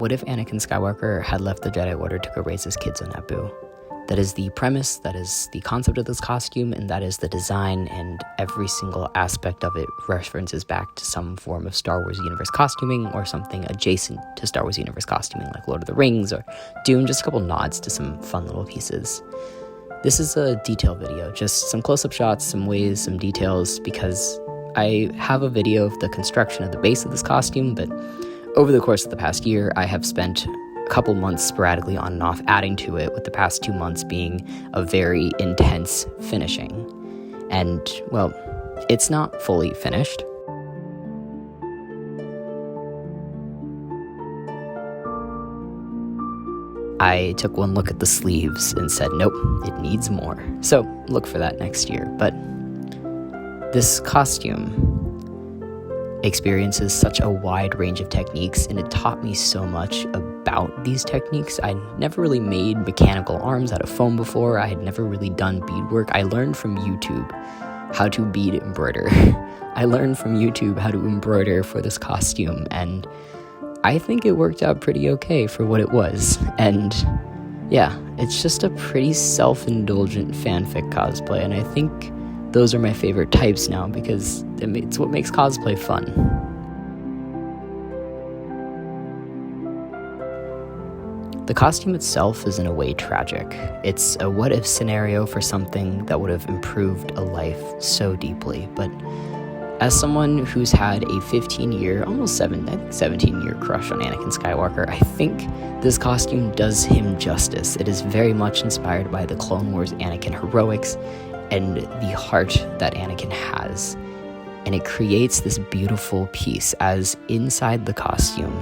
what if Anakin Skywalker had left the Jedi Order to go raise his kids on Naboo? That is the premise, that is the concept of this costume, and that is the design, and every single aspect of it references back to some form of Star Wars universe costuming or something adjacent to Star Wars universe costuming, like Lord of the Rings or Dune, just a couple nods to some fun little pieces. This is a detail video, just some close-up shots, some ways, some details, because I have a video of the construction of the base of this costume, but over the course of the past year, I have spent a couple months sporadically on and off adding to it, with the past 2 months being a very intense finishing. And, well, it's not fully finished. I took one look at the sleeves and said, nope, it needs more. So look for that next year. But this costume experiences such a wide range of techniques, and it taught me so much about these techniques. I never really made mechanical arms out of foam before. I had never really done beadwork. I learned from YouTube how to bead embroider. I learned from YouTube how to embroider for this costume, and I think it worked out pretty okay for what it was. And yeah, it's just a pretty self-indulgent fanfic cosplay, and I think those are my favorite types now because it's what makes cosplay fun. The costume itself is in a way tragic. It's a what-if scenario for something that would have improved a life so deeply, but as someone who's had a 15-year, almost 17-year crush on Anakin Skywalker, I think this costume does him justice. It is very much inspired by the Clone Wars Anakin heroics and the heart that Anakin has. And it creates this beautiful piece, as inside the costume,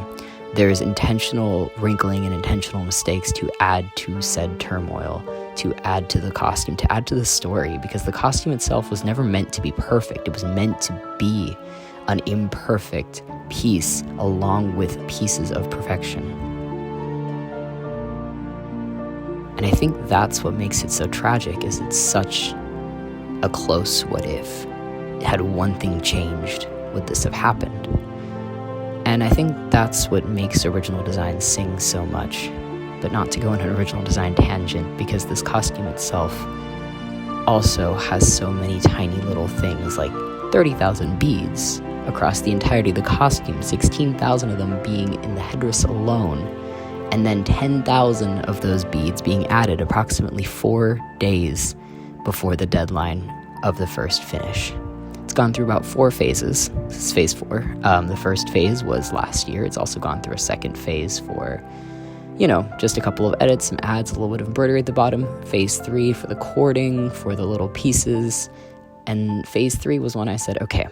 there's intentional wrinkling and intentional mistakes to add to said turmoil, to add to the costume, to add to the story, because the costume itself was never meant to be perfect. It was meant to be an imperfect piece along with pieces of perfection. And I think that's what makes it so tragic, is it's such a close what if. Had one thing changed, would this have happened? And I think that's what makes original design sing so much. But not to go on an original design tangent, because this costume itself also has so many tiny little things, like 30,000 beads across the entirety of the costume, 16,000 of them being in the headdress alone, and then 10,000 of those beads being added approximately 4 days before the deadline of the first finish. It's gone through about 4 phases. This is phase 4. The first phase was last year. It's also gone through a second phase for, just a couple of edits, some ads, a little bit of embroidery at the bottom. Phase 3 for the cording, for the little pieces. And phase 3 was when I said, okay,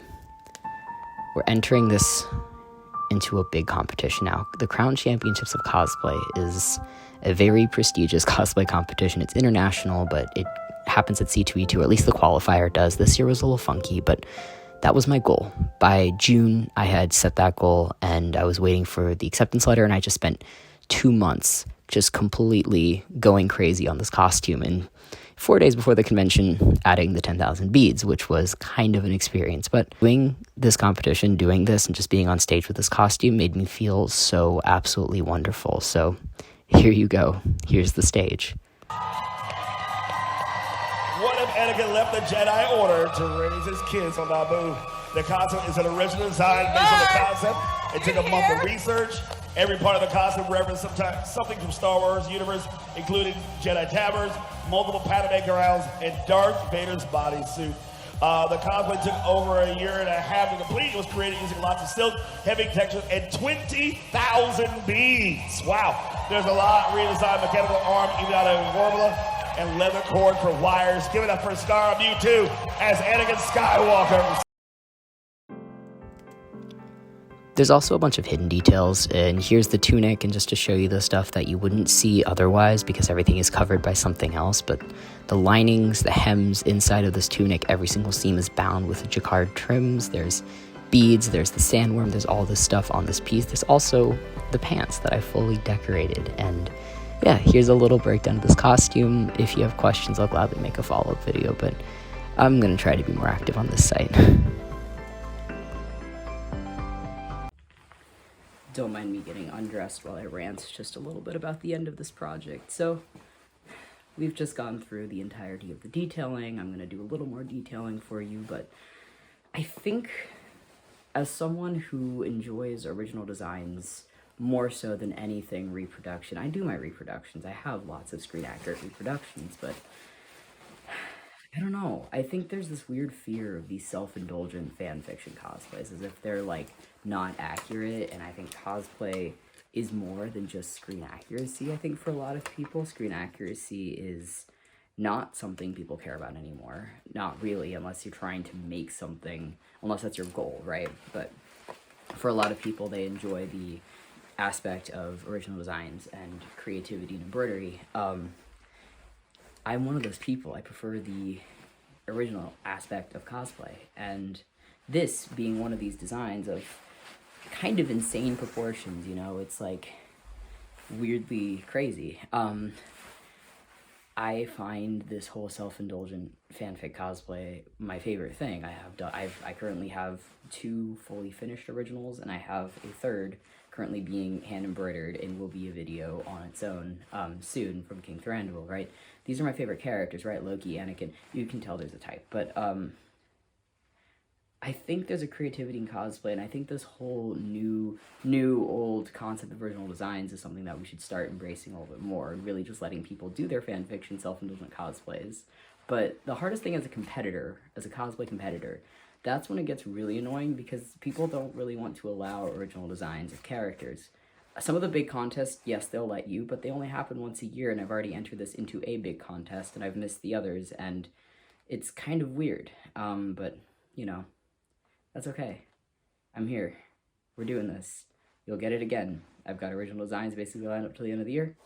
we're entering this into a big competition now. The Crown Championships of Cosplay is a very prestigious cosplay competition. It's international, but it happens at C2E2, or at least the qualifier does. This year was a little funky, but that was my goal. By June, I had set that goal, and I was waiting for the acceptance letter, and I just spent 2 months just completely going crazy on this costume, and 4 days before the convention, adding the 10,000 beads, which was kind of an experience. But doing this competition, doing this, and just being on stage with this costume made me feel so absolutely wonderful. So here you go. Here's the stage. What if Anakin left the Jedi Order to raise his kids on Naboo? The concept is an original design based on the concept. It took a month of research. Every part of the costume referenced something from Star Wars universe, including Jedi tabards, multiple Padme crowns, and Darth Vader's bodysuit. The cosplay took over a year and a half to complete. It was created using lots of silk, heavy textures, and 20,000 beads. Wow. There's a lot redesigned mechanical arm, even out of Warbler, and leather cord for wires. Give it up for Star of U2 as Anakin Skywalker. There's also a bunch of hidden details, and here's the tunic, and just to show you the stuff that you wouldn't see otherwise because everything is covered by something else, but the linings, the hems inside of this tunic, every single seam is bound with jacquard trims. There's beads, there's the sandworm, there's all this stuff on this piece. There's also the pants that I fully decorated, and yeah, here's a little breakdown of this costume. If you have questions, I'll gladly make a follow-up video, but I'm going to try to be more active on this site. don't mind me getting undressed while I rant just a little bit about the end of this project. So, we've just gone through the entirety of the detailing. I'm going to do a little more detailing for you, but I think as someone who enjoys original designs more so than anything reproduction, I do my reproductions. I have lots of screen accurate reproductions, but I don't know. I think there's this weird fear of these self-indulgent fan fiction cosplays as if they're like not accurate, and I think cosplay is more than just screen accuracy. I think for a lot of people, screen accuracy is not something people care about anymore. Not really, unless you're trying to make something, unless that's your goal, right? But for a lot of people, they enjoy the aspect of original designs and creativity and embroidery. I'm one of those people. I prefer the original aspect of cosplay, and this being one of these designs of kind of insane proportions, you know, it's like weirdly crazy. I find this whole self-indulgent fanfic cosplay my favorite thing. I currently have 2 fully finished originals, and I have a third currently being hand embroidered and will be a video on its own soon from King Thranduil, right? These are my favorite characters, right? Loki, Anakin. You can tell there's a type, but I think there's a creativity in cosplay, and I think this whole new old concept of original designs is something that we should start embracing a little bit more, and really just letting people do their fan fiction, self-indulgent cosplays. But the hardest thing as a competitor, as a cosplay competitor, that's when it gets really annoying, because people don't really want to allow original designs of characters. Some of the big contests, yes, they'll let you, but they only happen once a year, and I've already entered this into a big contest, and I've missed the others, and it's kind of weird. But, you know, that's okay. I'm here. We're doing this. You'll get it again. I've got original designs basically lined up till the end of the year.